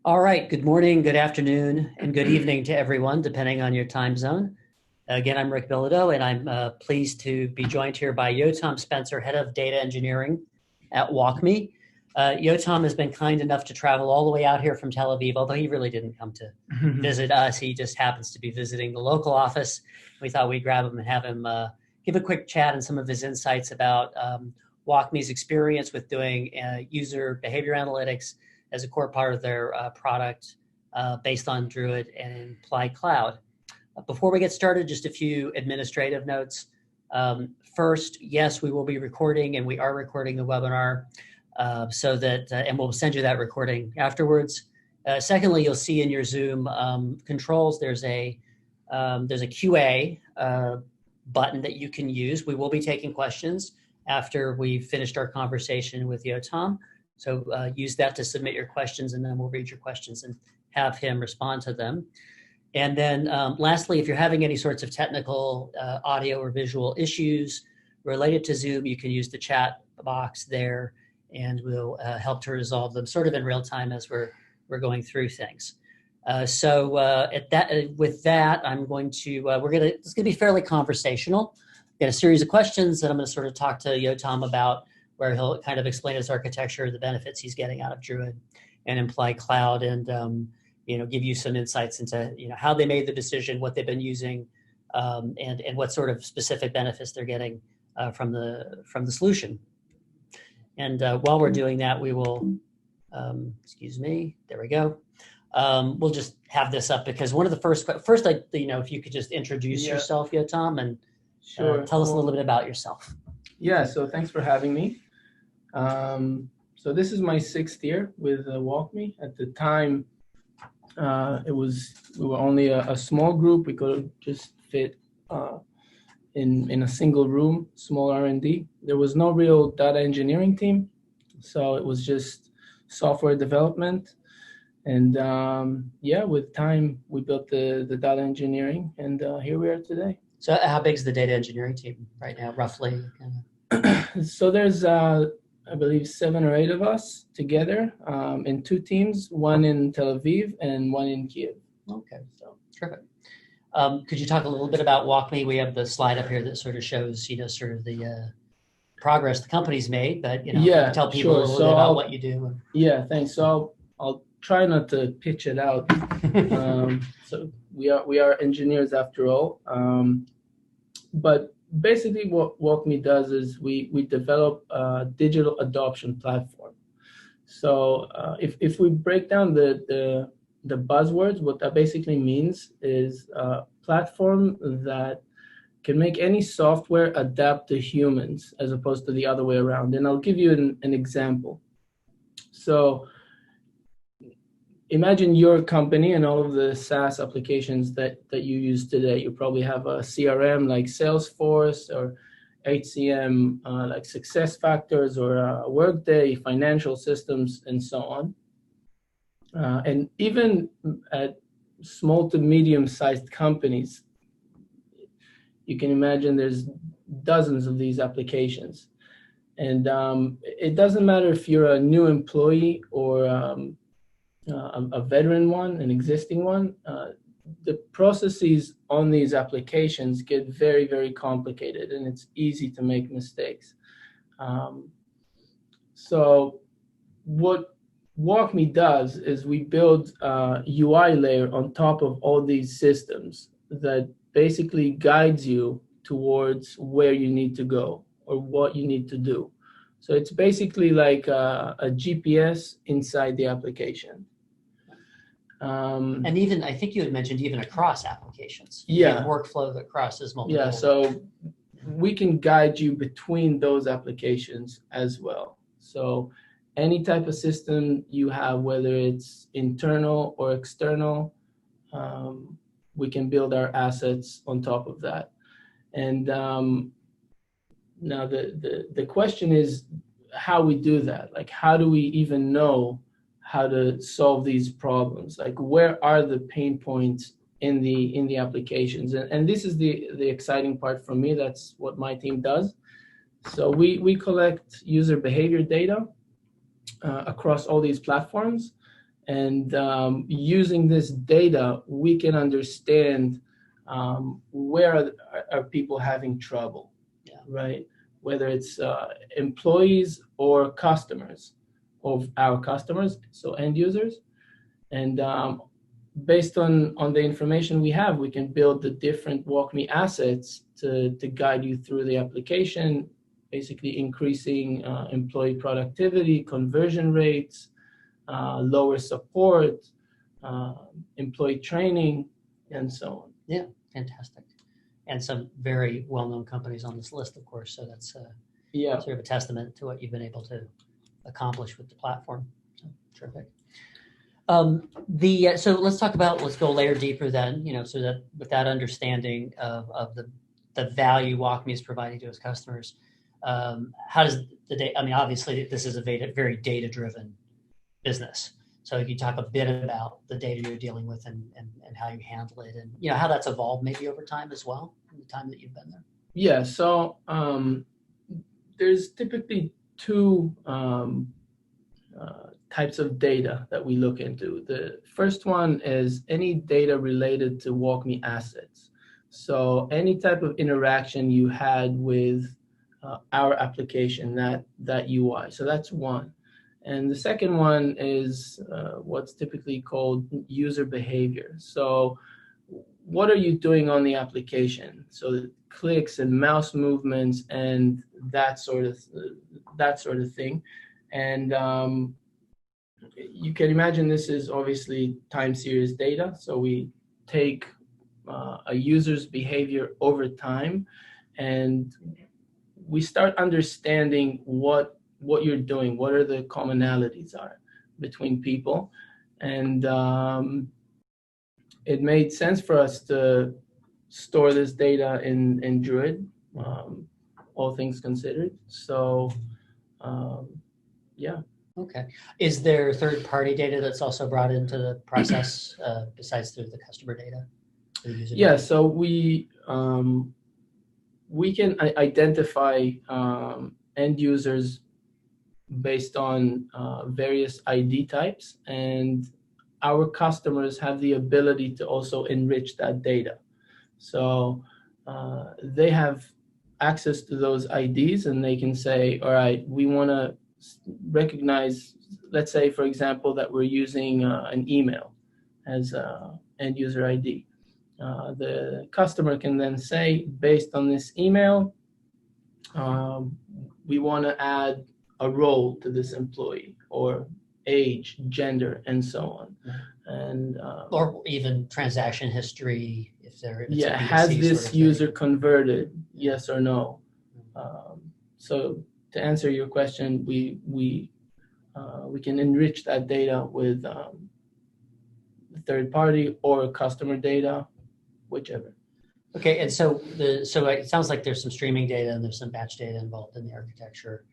All right, good morning, good afternoon, and good evening to everyone, depending on your time zone. Again, I'm Rick Bilodeau, and I'm pleased to be joined here by Yotam Spencer, Head of Data Engineering at WalkMe. Yotam has been kind enough to travel all the way out here from Tel Aviv, although he really didn't come to visit us. He just happens to be visiting the local office. We thought we'd grab him and have him give a quick chat and some of his insights about WalkMe's experience with doing user behavior analytics as a core part of their product based on Druid and Imply Cloud. Before we get started, just a few administrative notes. First, yes, we will be recording, and we are recording the webinar so that, and we'll send you that recording afterwards. Secondly, you'll see in your Zoom controls, there's a QA button that you can use. We will be taking questions after we've finished our conversation with Yotam. So use that to submit your questions, and then we'll read your questions and have him respond to them. And then lastly, if you're having any sorts of technical audio or visual issues related to Zoom, you can use the chat box there, and we'll help to resolve them sort of in real time as we're going through things. With that, I'm going to, it's gonna be fairly conversational. Got a series of questions that I'm gonna sort of talk to Yotam about, where he'll kind of explain his architecture, the benefits he's getting out of Druid and Imply Cloud, and give you some insights into how they made the decision, what they've been using, and what sort of specific benefits they're getting from the solution. And while we're doing that, we will, excuse me, there we go. We'll just have this up because one of the first, if you could just introduce yourself, Yotam, and tell us a little bit about yourself. Yeah, so thanks for having me. So this is my 6th year with WalkMe. At the time, we were only a small group. We could just fit in a single room, small R&D. There was no real data engineering team, so it was just software development. And with time, we built the data engineering, and here we are today. So how big is the data engineering team right now, roughly? So there's, I believe, 7 or 8 of us together in 2 teams, one in Tel Aviv and one in Kiev. Okay, so terrific. Could you talk a little bit about WalkMe? We have the slide up here that sort of shows, sort of the progress the company's made, but tell people a little bit about what you do. Yeah, thanks. So I'll try not to pitch it out. So we are engineers after all, but basically what WalkMe does is we develop a digital adoption platform. So if we break down the buzzwords, what that basically means is a platform that can make any software adapt to humans as opposed to the other way around. And I'll give you an example. So imagine your company and all of the SaaS applications that you use today. You probably have a CRM like Salesforce, or HCM like SuccessFactors, or Workday, financial systems, and so on. And even at small to medium-sized companies, you can imagine there's dozens of these applications. And it doesn't matter if you're a new employee or a veteran one, an existing one. The processes on these applications get very, very complicated, and it's easy to make mistakes. So what WalkMe does is we build a UI layer on top of all these systems that basically guides you towards where you need to go or what you need to do. So it's basically like a GPS inside the application. And even, I think you had mentioned even across applications. Yeah. Workflow that crosses multiple. Yeah, so we can guide you between those applications as well. So any type of system you have, whether it's internal or external, we can build our assets on top of that. And now the question is how we do that. Like, how do we even know how to solve these problems? Like, where are the pain points in the applications? And this is the exciting part for me. That's what my team does. So we collect user behavior data across all these platforms, And using this data, we can understand where are people having trouble, right? Whether it's employees or customers of our customers, so end users. And based on the information we have, we can build the different WalkMe assets to guide you through the application, basically increasing employee productivity, conversion rates, lower support, employee training, and so on. Yeah, fantastic. And some very well-known companies on this list, of course. So that's sort of a testament to what you've been able to accomplish with the platform. So terrific. So let's go a layer deeper then, so that with that understanding of the value WalkMe is providing to its customers, how does the data, obviously this is a very data-driven business. So if you talk a bit about the data you're dealing with and how you handle it and how that's evolved maybe over time as well, in the time that you've been there. Yeah, so there's typically two types of data that we look into. The first one is any data related to WalkMe assets. So any type of interaction you had with our application, that UI. So that's one. And the second one is what's typically called user behavior. So what are you doing on the application? So clicks and mouse movements and that sort of thing. And you can imagine this is obviously time series data. So we take a user's behavior over time, and we start understanding what you're doing, what are the commonalities are between people. And it made sense for us to store this data in Druid, all things considered. So, yeah. Okay. Is there third-party data that's also brought into the process besides through the customer data? Yeah, so we can identify end users based on various ID types, and our customers have the ability to also enrich that data. So they have access to those IDs, and they can say, all right, we want to recognize, let's say, for example, that we're using an email as end user ID. The customer can then say, based on this email, we want to add a role to this employee, or age, gender, and so on. And or even transaction history, if has this user converted, yes or no? So to answer your question, we can enrich that data with third party or customer data, whichever. Okay, and so it sounds like there's some streaming data and there's some batch data involved in the architecture,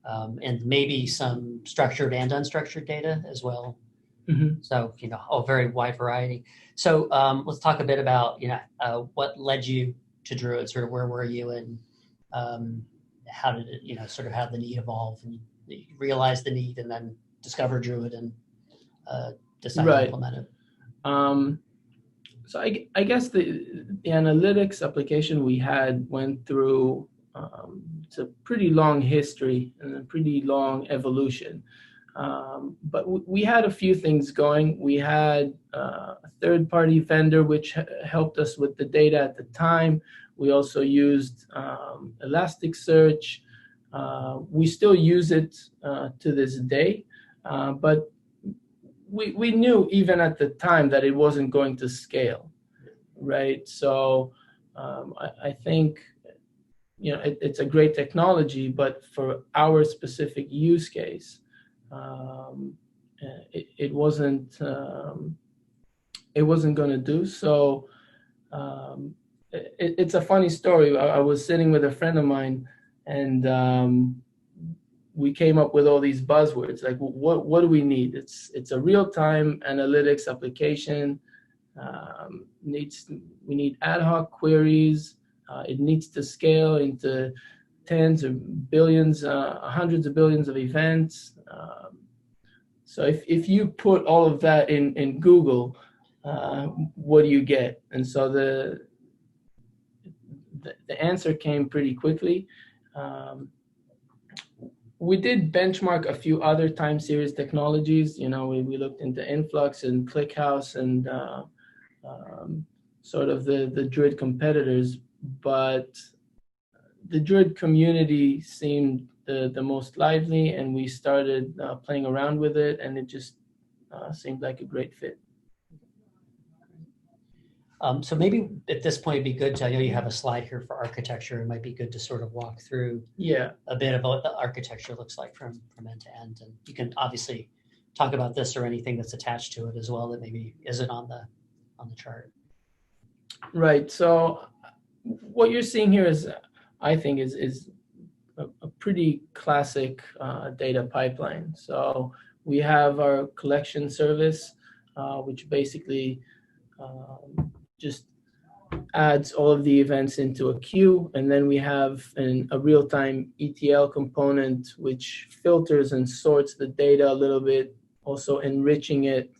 and maybe some structured and unstructured data as well. Mm-hmm. So a very wide variety. So let's talk a bit about what led you to Druid. Sort of where were you, and how did it sort of how the need evolve, and you realized the need, and then discover Druid and decide to implement it. So I guess the analytics application we had went through it's a pretty long history and a pretty long evolution. But we had a few things going. We had a third-party vendor which helped us with the data at the time. We also used Elasticsearch. We still use it to this day, but we knew even at the time that it wasn't going to scale, right? So I think it's a great technology, but for our specific use case, it wasn't going to do. So it's a funny story. I was sitting with a friend of mine, and we came up with all these buzzwords. Like, what do we need? It's a real-time analytics application. We need ad-hoc queries. It needs to scale into tens of billions, hundreds of billions of events. So if you put all of that in Google, what do you get? And so the answer came pretty quickly. We did benchmark a few other time series technologies. We looked into Influx and ClickHouse and sort of the Druid competitors, but the Druid community seemed the most lively, and we started playing around with it, and it just seemed like a great fit. So maybe at this point, it'd be good to, I know you have a slide here for architecture. It might be good to sort of walk through a bit about what the architecture looks like from end to end. And you can obviously talk about this or anything that's attached to it as well that maybe isn't on the chart. Right. So what you're seeing here is, I think, is a pretty classic data pipeline. So we have our collection service, which basically just adds all of the events into a queue, and then we have a real-time ETL component which filters and sorts the data a little bit, also enriching it,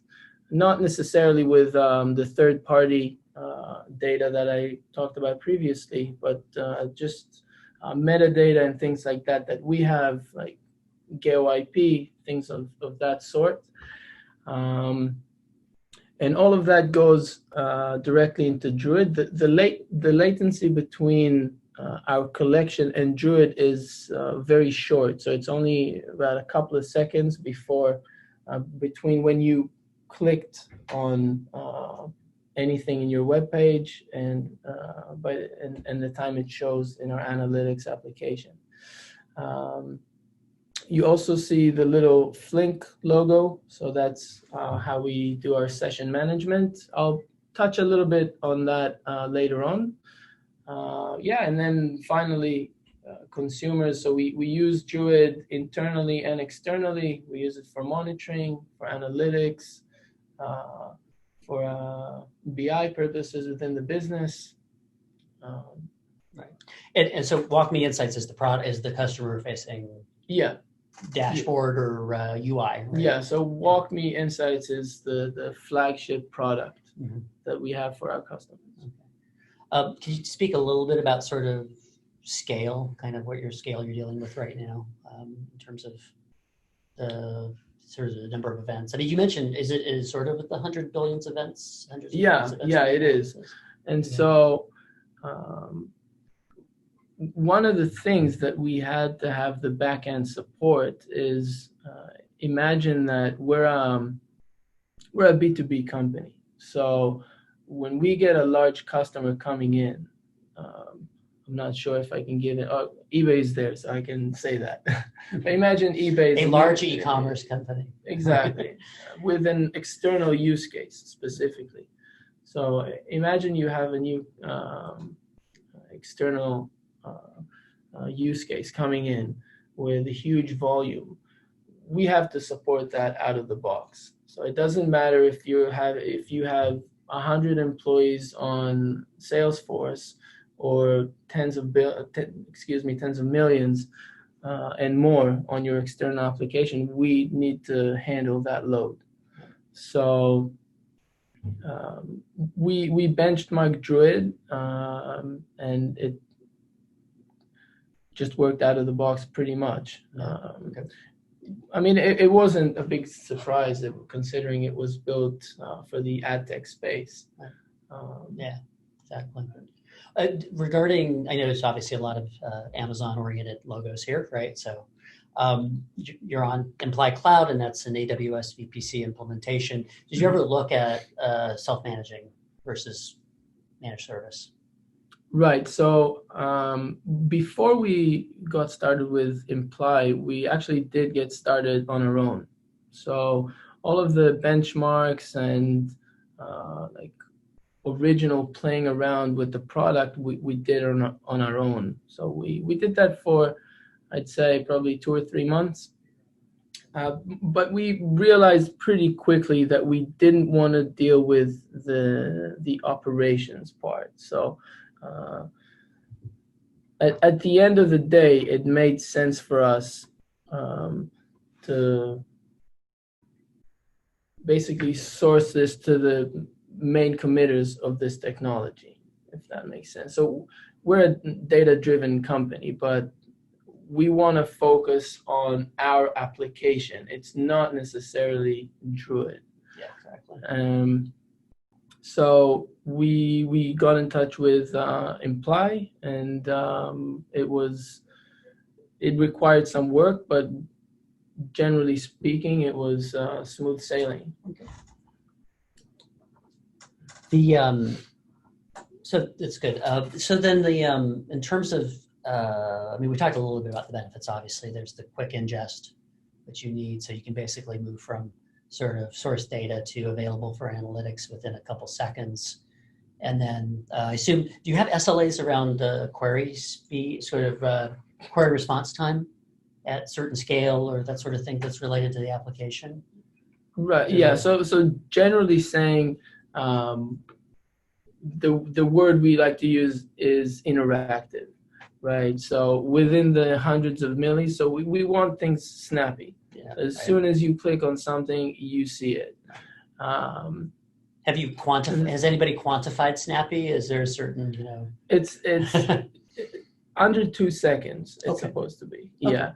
not necessarily with the third-party data that I talked about previously, but just metadata and things like that we have, like GeoIP, things of that sort. And all of that goes directly into Druid. The latency between our collection and Druid is very short, so it's only about a couple of seconds between when you clicked on anything in your web page and the time it shows in our analytics application. You also see the little Flink logo, so that's how we do our session management. I'll touch a little bit on that later on. And then finally, consumers. So we use Druid internally and externally. We use it for monitoring, for analytics, for BI purposes within the business. Right. And so WalkMe Insights is the customer facing dashboard or UI, right? Yeah, so WalkMe Insights is the flagship product that we have for our customers. Okay. Can you speak a little bit about sort of scale, kind of what scale you're dealing with right now in terms of the sort of the number of events? I mean, you mentioned, is it sort of with the 100 billion events? It is. And so one of the things that we had to have the back-end support is imagine that we're a B2B company. So when we get a large customer coming in, I'm not sure if I can give it. Oh, eBay's there, so I can say that. But imagine eBay, a large e-commerce company. Exactly, with an external use case specifically. So imagine you have a new external use case coming in with a huge volume. We have to support that out of the box. So it doesn't matter if you have 100 employees on Salesforce or tens of millions and more on your external application. We need to handle that load. So we benchmarked Druid, and it just worked out of the box pretty much. Okay. I mean, it wasn't a big surprise considering it was built for the ad tech space. Exactly. Regarding, I noticed obviously a lot of Amazon-oriented logos here, right? So you're on Imply Cloud, and that's an AWS VPC implementation. Did you ever look at self-managing versus managed service? Right. So before we got started with Imply, we actually did get started on our own. So all of the benchmarks and original playing around with the product, we did on our own. So we did that for, I'd say, probably 2 or 3 months. But we realized pretty quickly that we didn't want to deal with the operations part. So at the end of the day, it made sense for us to basically source this to the main committers of this technology, if that makes sense. So we're a data-driven company, but we want to focus on our application. It's not necessarily Druid. Yeah, exactly. So we got in touch with Imply, and it required some work, but generally speaking, it was smooth sailing. Okay. So it's good. So then in terms of, I mean, we talked a little bit about the benefits. Obviously, there's the quick ingest that you need, so you can basically move from sort of source data to available for analytics within a couple seconds. And then I assume, do you have SLAs around query speed, sort of query response time at certain scale or that sort of thing that's related to the application? Right. Yeah. So generally saying, the word we like to use is interactive, right? So within the hundreds of millis, so we want things snappy. Yeah, as soon as you click on something, you see it. Have you quantified? Has anybody quantified snappy? Is there a certain, you know? It's under 2 seconds. It's supposed to be. Okay. Yeah.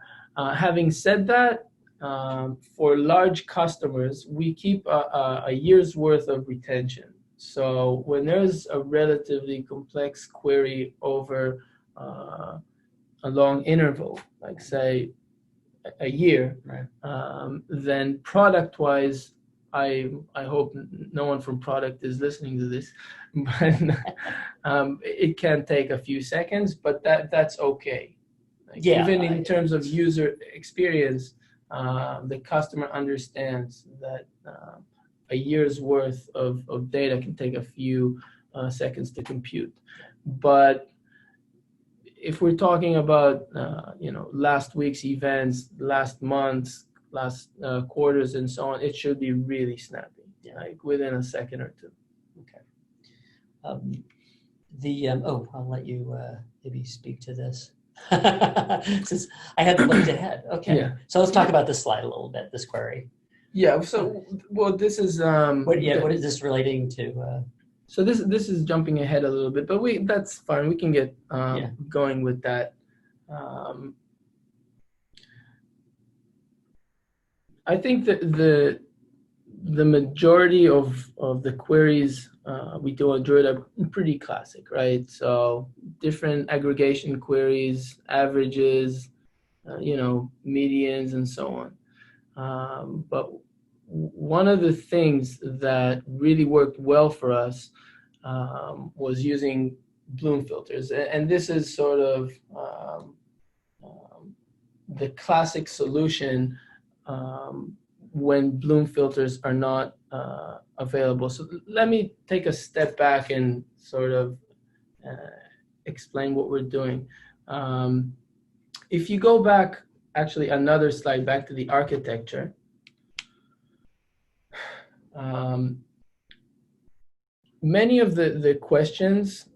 Having said that, for large customers, we keep a year's worth of retention. So when there's a relatively complex query over a long interval, like say a year, right. Then product-wise, I hope no one from product is listening to this, but it can take a few seconds, but that's okay. Like even in terms of user experience, the customer understands that a year's worth of data can take a few seconds to compute. But if we're talking about last week's events, last month's, last quarters, and so on, it should be really snappy, like within a second or two. Okay. I'll let you maybe speak to this. Since I had looked ahead. Okay. Yeah. So let's talk about this slide a little bit. This query. Yeah. So this is what is this relating to? So this is jumping ahead a little bit, but that's fine. We can get going with that. I think that the majority of the queries we do on Druid are pretty classic, right? So different aggregation queries, averages, medians, and so on. But one of the things that really worked well for us was using Bloom filters, and this is sort of the classic solution when Bloom filters are not available. So let me take a step back and sort of explain what we're doing. If you go back, actually another slide back to the architecture, many of the questions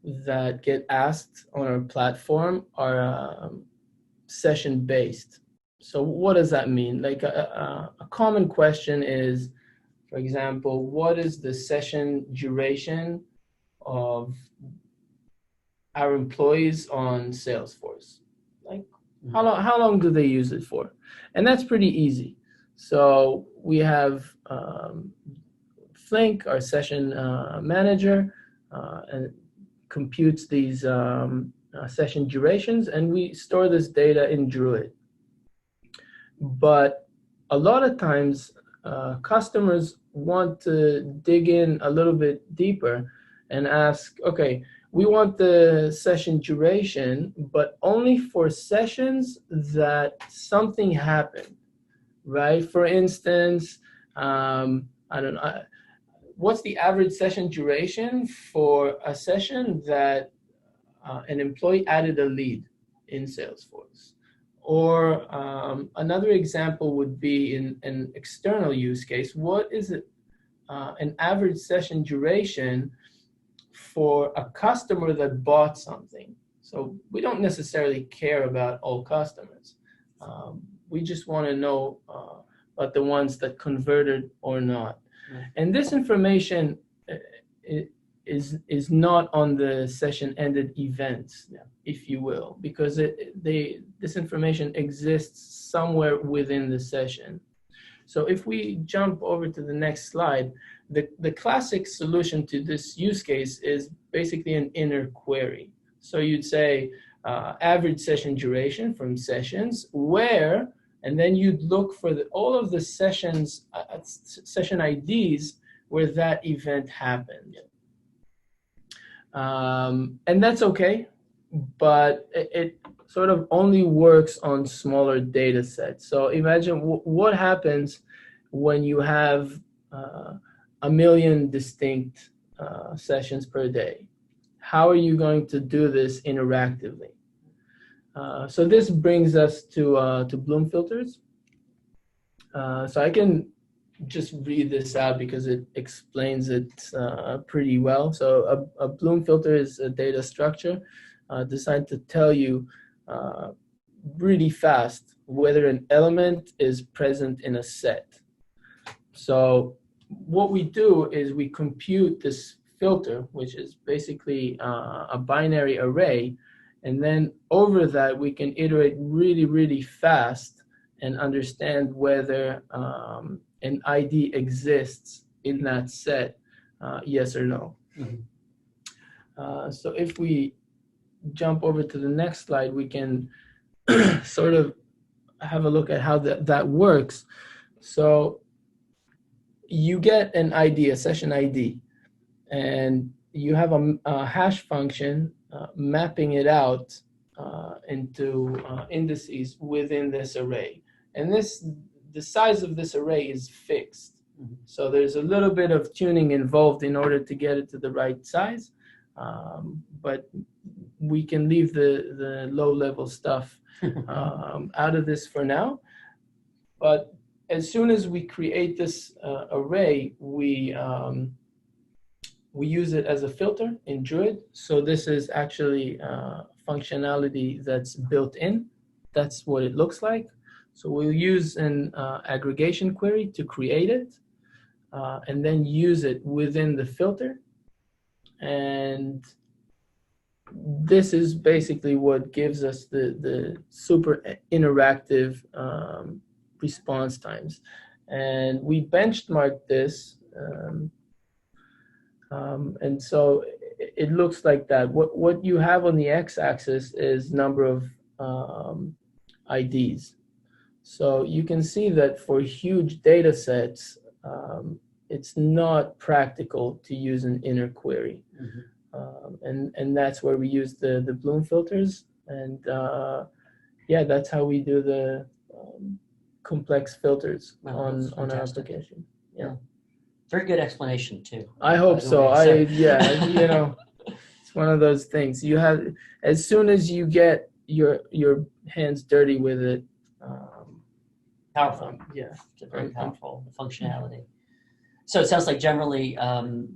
that get asked on our platform are session-based. So what does that mean? Like a common question is, for example, what is the session duration of our employees on Salesforce? Like how long do they use it for? And that's pretty easy. So we have Flink, our session manager, and computes these session durations, and we store this data in Druid. But a lot of times, customers want to dig in a little bit deeper and ask, okay, we want the session duration, but only for sessions that something happened, right? For instance, I don't know, what's the average session duration for a session that an employee added a lead in Salesforce? Or another example would be in an external use case. What is it, an average session duration for a customer that bought something? So we don't necessarily care about all customers. We just want to know but the ones that converted or not. Right. And this information is not on the session ended events, if you will, because this information exists somewhere within the session. So if we jump over to the next slide, the classic solution to this use case is basically an inner query. So you'd say average session duration from sessions, where, and then you'd look for all of the sessions, session IDs where that event happened. And that's okay, but it sort of only works on smaller data sets. So imagine what happens when you have 1 million distinct sessions per day. How are you going to do this interactively? So this brings us to Bloom filters. So I can just read this out because it explains it pretty well. So a Bloom filter is a data structure designed to tell you really fast whether an element is present in a set. So what we do is we compute this filter, which is basically a binary array, and then over that we can iterate really, really fast and understand whether an ID exists in that set, yes or no. Mm-hmm. So if we jump over to the next slide, we can sort of have a look at how that works. So you get an ID, a session ID, and you have a hash function mapping it out into indices within this array. And the size of this array is fixed. Mm-hmm. So there's a little bit of tuning involved in order to get it to the right size, but we can leave the low-level stuff out of this for now. But as soon as we create this array, we use it as a filter in Druid. So this is actually functionality that's built in. That's what it looks like. So we'll use an aggregation query to create it, and then use it within the filter. And this is basically what gives us the super interactive response times. And we benchmarked this, and so it looks like that. What you have on the x-axis is number of IDs. So you can see that for huge data sets, it's not practical to use an inner query. Mm-hmm. And that's where we use the Bloom filters. And yeah, that's how we do the complex filters on our application. Yeah. Very good explanation too. I hope so. Yeah, you know, it's one of those things. You have, as soon as you get your hands dirty with it. Powerful. Yeah. It's a very powerful functionality. So it sounds like generally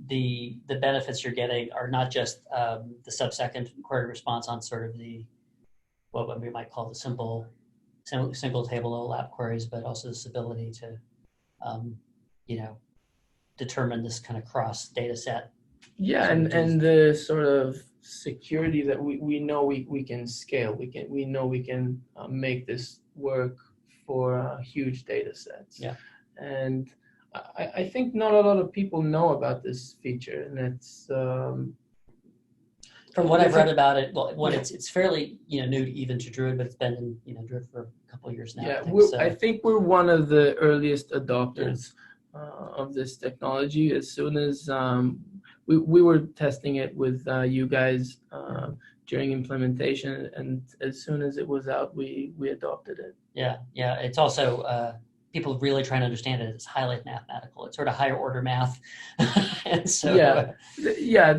the benefits you're getting are not just the sub-second query response on sort of what we might call the single table OLAP queries, but also this ability to, determine this kind of cross data set. Yeah, and the sort of security that we know we can scale. We know we can make this work for huge data sets. Yeah, and I think not a lot of people know about this feature, and it's from what I've read about it. Well, it's fairly new even to Druid, but it's been in Druid for a couple of years now. Yeah, I think we're one of the earliest adopters of this technology. As soon as we were testing it with you guys during implementation, and as soon as it was out, we adopted it. Yeah, it's also. People really trying to understand it. It's highly mathematical. It's sort of higher order math, and so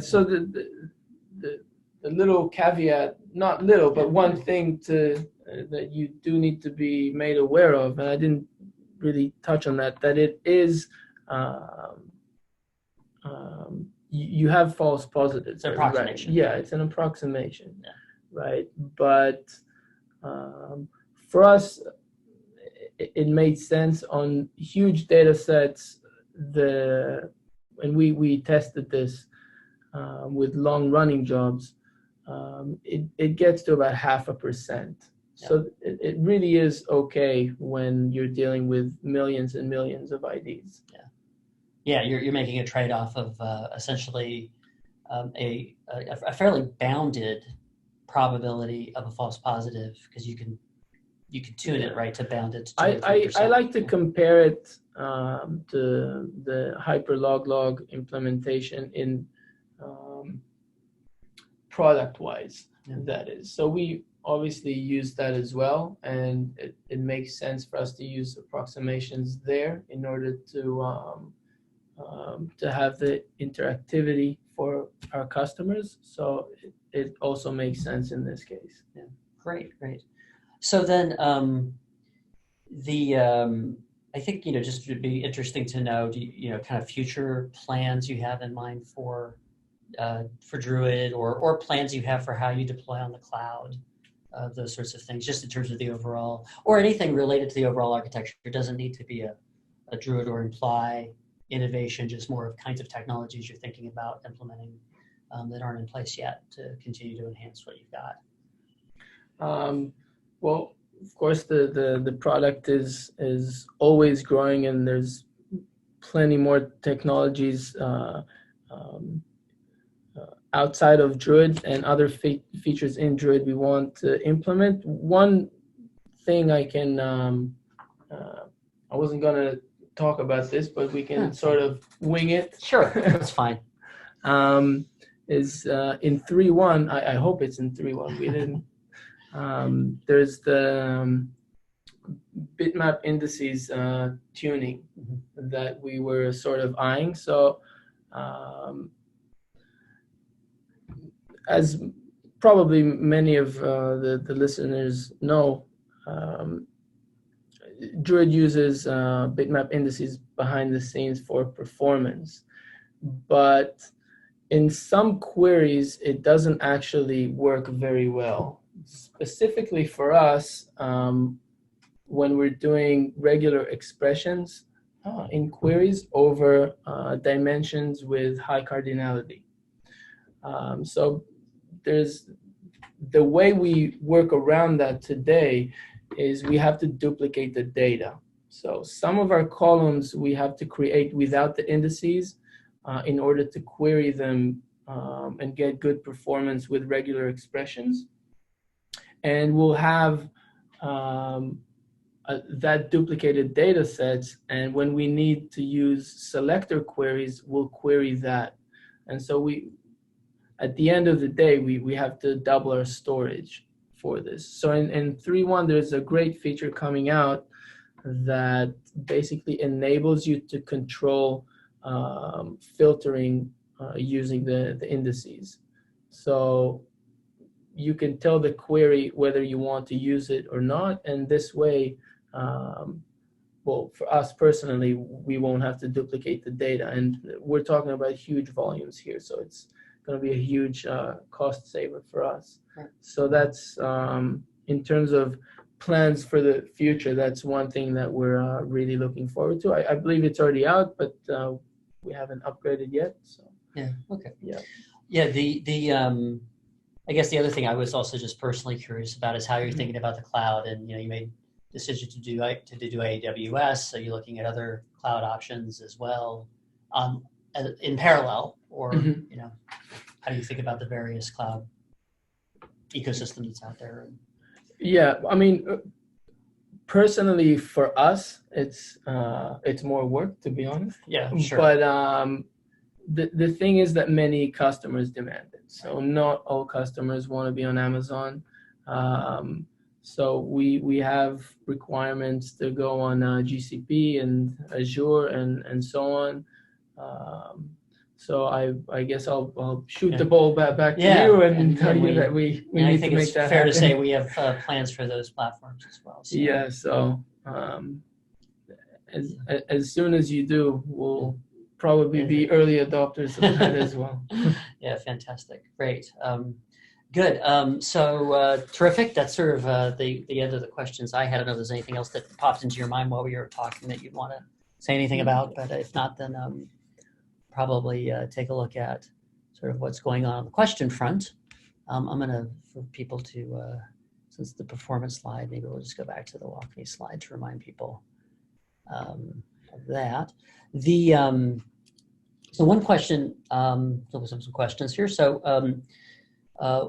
So the little caveat, not little, but one thing that you do need to be made aware of, and I didn't really touch on that it is you have false positives. It's an approximation. Right? Yeah, it's an approximation, right? But for us, it made sense on huge data sets. And we tested this with long running jobs. It gets to about 0.5%. Yeah. So it really is okay when you're dealing with millions and millions of IDs. Yeah, you're making a trade-off of essentially a fairly bounded probability of a false positive, because you can tune it, right, to bound it to 2 or 3%. I like to compare it to the hyperlog implementation in product-wise, that is. So we obviously use that as well, and it makes sense for us to use approximations there in order to have the interactivity for our customers. So it also makes sense in this case. Yeah, great. So then I think, just would be interesting to know, kind of future plans you have in mind for Druid, or plans you have for how you deploy on the cloud, those sorts of things, just in terms of the overall, or anything related to the overall architecture. It doesn't need to be a Druid or Imply innovation, just more of kinds of technologies you're thinking about implementing that aren't in place yet to continue to enhance what you've got. Well, of course, the product is always growing, and there's plenty more technologies outside of Druid and other features in Druid we want to implement. One thing I can, I wasn't going to talk about this, but we can sort of wing it. Sure, that's fine. Is in 3.1, I hope it's in 3.1. We didn't. There's the bitmap indices tuning that we were sort of eyeing. So as probably many of the listeners know, Druid uses bitmap indices behind the scenes for performance, but in some queries it doesn't actually work very well. Specifically for us, when we're doing regular expressions in queries over dimensions with high cardinality. So there's the way we work around that today is we have to duplicate the data. So some of our columns we have to create without the indices in order to query them and get good performance with regular expressions. And we'll have that duplicated data sets, and when we need to use selector queries, we'll query that. And so at the end of the day, we have to double our storage for this. So in 3.1, there's a great feature coming out that basically enables you to control filtering using the indices. So you can tell the query whether you want to use it or not, and this way, well, for us personally, we won't have to duplicate the data, and we're talking about huge volumes here, so it's going to be a huge cost saver for us. Right. So that's, in terms of plans for the future, that's one thing that we're really looking forward to. I believe it's already out, but we haven't upgraded yet. So yeah, okay. Yeah. I guess the other thing I was also just personally curious about is how you're thinking about the cloud, and you made decision to do AWS. So you're looking at other cloud options as well, in parallel, or how do you think about the various cloud ecosystem that's out there? Yeah, I mean, personally for us, it's more work, to be honest. Yeah, sure. But the thing is that many customers demand it. So not all customers want to be on Amazon. So we have requirements to go on GCP and Azure and so on. So I guess I'll shoot the ball back to you and tell you that we need to make that happen. I think it's fair to say we have plans for those platforms as well. So. Yeah, so as soon as you do, we'll probably be early adopters of that as well. Yeah, fantastic. Great. Good. Terrific. That's sort of the end of the questions I had. I don't know if there's anything else that popped into your mind while we were talking that you'd want to say anything about, but if not, then probably take a look at sort of what's going on the question front. I'm going to, for people to, since the performance slide, maybe we'll just go back to the WalkMe slide to remind people of that. So one question, some questions here. So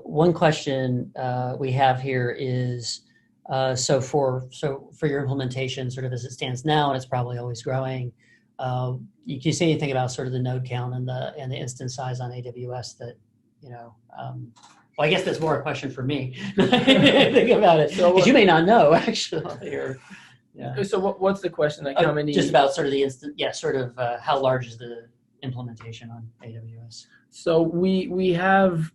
one question we have here is, so for your implementation, sort of as it stands now, and it's probably always growing, you can say anything about sort of the node count and the instance size on AWS that, well, I guess that's more a question for me. Think about it, because you may not know actually. Or, yeah. So what's the question? Like how many? Just about sort of the instant, yeah, sort of how large is the implementation on AWS? So we have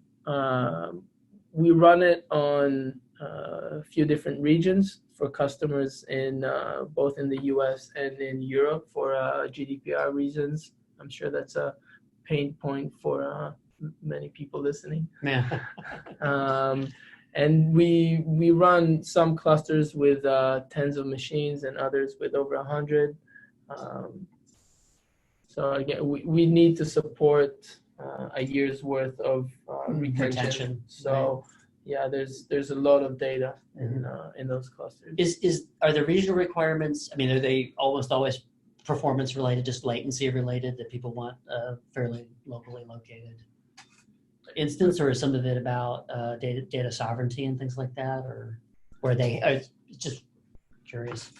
we run it on a few different regions for customers in both in the US and in Europe for GDPR reasons. I'm sure that's a pain point for many people listening. Yeah. And we run some clusters with tens of machines and others with over 100. So again, we need to support a year's worth of retention. So yeah, there's a lot of data in those clusters. Are the regional requirements? I mean, are they almost always performance related, just latency related, that people want a fairly locally located instance, or is some of it about data sovereignty and things like that, or where they are? Just curious.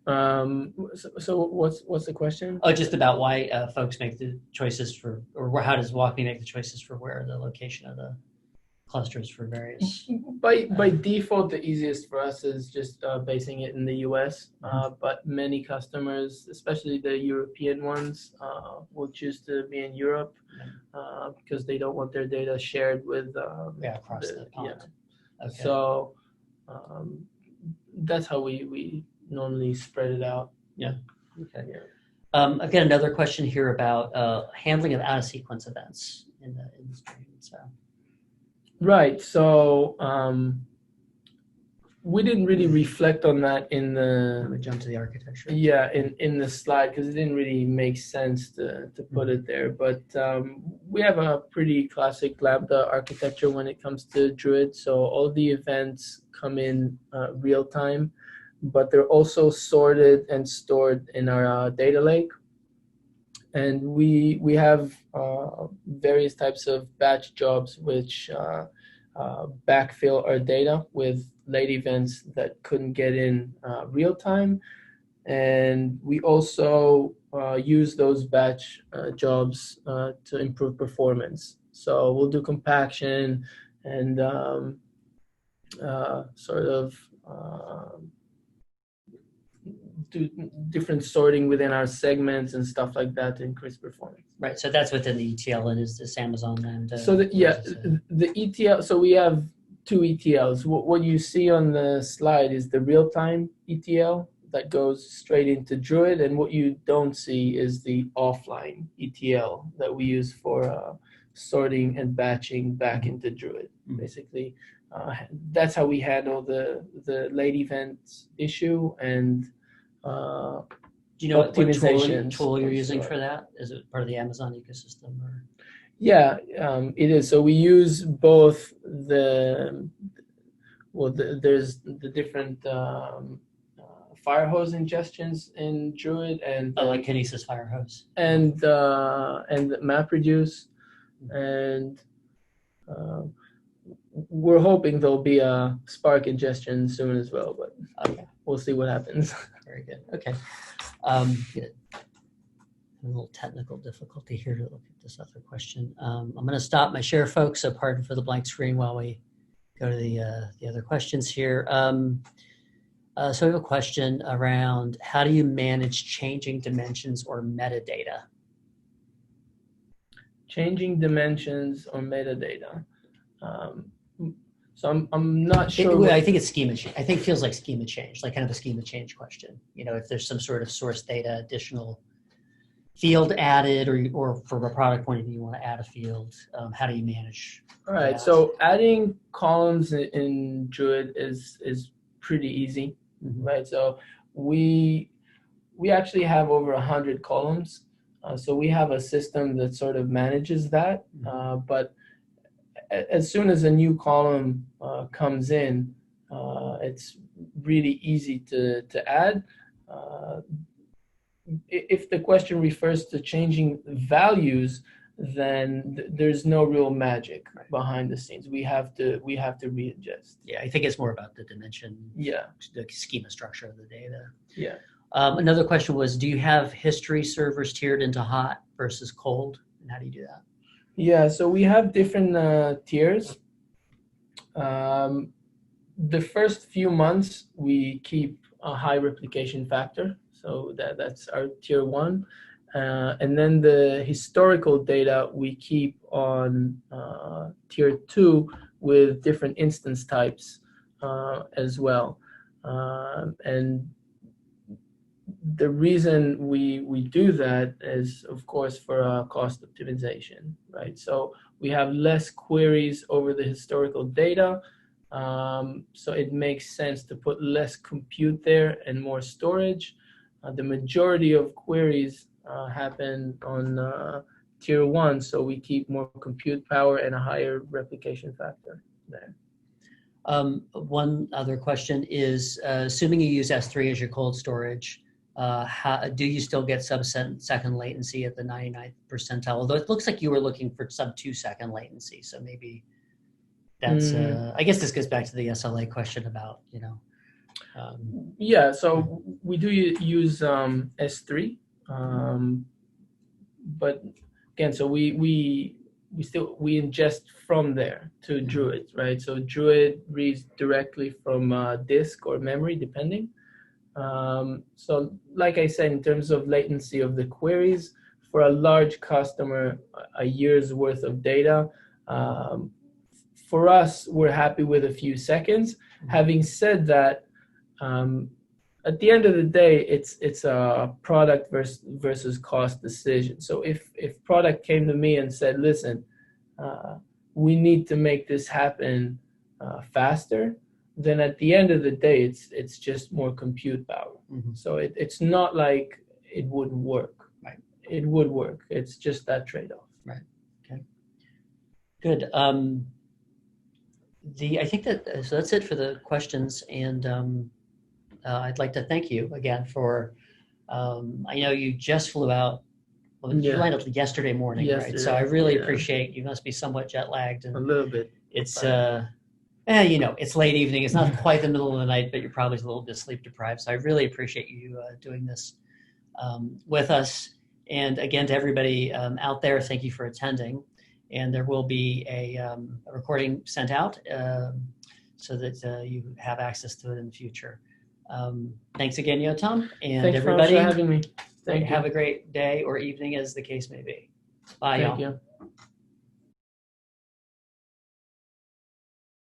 So what's the question? Oh, just about why folks make the choices for, or how does WalkMe make the choices for where the location of the clusters for various? By default, the easiest for us is just basing it in the US, but many customers, especially the European ones, will choose to be in Europe because they don't want their data shared with across the pond. Yeah. Okay. So that's how we normally spread it out. Yeah. Okay. Yeah. I've got another question here about handling of out-of-sequence events in the stream. So. Right. So we didn't really reflect on that in the. I'm gonna jump to the architecture. Yeah, in the slide, because it didn't really make sense to put it there. But we have a pretty classic Lambda architecture when it comes to Druid. So all the events come in real time, but they're also sorted and stored in our data lake. And we have various types of batch jobs which backfill our data with late events that couldn't get in real time. And we also use those batch jobs to improve performance. So we'll do compaction and sort of do different sorting within our segments and stuff like that to increase performance. Right. So that's within the ETL, and is this Amazon and so the ETL. So we have two ETLs. What you see on the slide is the real-time ETL that goes straight into Druid, and what you don't see is the offline ETL that we use for sorting and batching back into Druid. Basically, that's how we handle the late events issue and. Do you know what tool you're using for that? Is it part of the Amazon ecosystem? Or? Yeah, it is. So we use both there's the different Firehose ingestions in Druid and like Kinesis Firehose and MapReduce, and we're hoping there'll be a Spark ingestion soon as well, but we'll see what happens. Very good. Okay. Good. A little technical difficulty here to look at this other question. I'm going to stop my share, folks, so pardon for the blank screen while we go to the other questions here. So we have a question around how do you manage changing dimensions or metadata? Changing dimensions or metadata. So I'm not sure. I think it's schema change. I think it feels like schema change, like kind of a schema change question. If there's some sort of source data, additional field added, or from a product point of view, you want to add a field, how do you manage All right, that? so adding columns in Druid is pretty easy, right? So we actually have over 100 columns. So we have a system that sort of manages that. But as soon as a new column comes in, it's really easy to add. If the question refers to changing values, then there's no real magic behind the scenes. We have to readjust. Yeah, I think it's more about the dimension, yeah, the schema structure of the data. Yeah. Another question was, do you have history servers tiered into hot versus cold, and how do you do that? Yeah, so we have different tiers. The first few months we keep a high replication factor, so that's our tier 1. And then the historical data we keep on tier 2 with different instance types as well. And the reason we do that is, of course, for cost optimization, right? So we have less queries over the historical data, so it makes sense to put less compute there and more storage. The majority of queries happen on tier 1, so we keep more compute power and a higher replication factor there. One other question is, assuming you use S3 as your cold storage, how do you still get sub-second latency at the 99th percentile? Although it looks like you were looking for sub-2-second latency, so maybe that's. I guess this goes back to the SLA question about, yeah, so we do use S3, but again, so we ingest from there to Druid, right? So Druid reads directly from disk or memory, depending. So like I said, in terms of latency of the queries, for a large customer, a year's worth of data, for us, we're happy with a few seconds. Having said that, at the end of the day, it's a product versus cost decision. So if product came to me and said, listen, we need to make this happen faster, then at the end of the day, it's just more compute power. So it's not like it wouldn't work. Right. It would work. It's just that trade-off. Right. Okay. Good. I think so that's it for the questions, and I'd like to thank you again for. I know you just flew out. Well, you landed yesterday morning, right? So I really appreciate. You must be somewhat jet lagged, and a little bit. It's it's late evening. It's not quite the middle of the night, but you're probably a little bit sleep deprived. So I really appreciate you doing this with us. And again, to everybody out there, thank you for attending. And there will be a recording sent out so that you have access to it in the future. Thanks again, Yotam, and Thanks everybody. for having me. Thank you. Have a great day or evening, as the case may be. Bye, y'all. Thank you.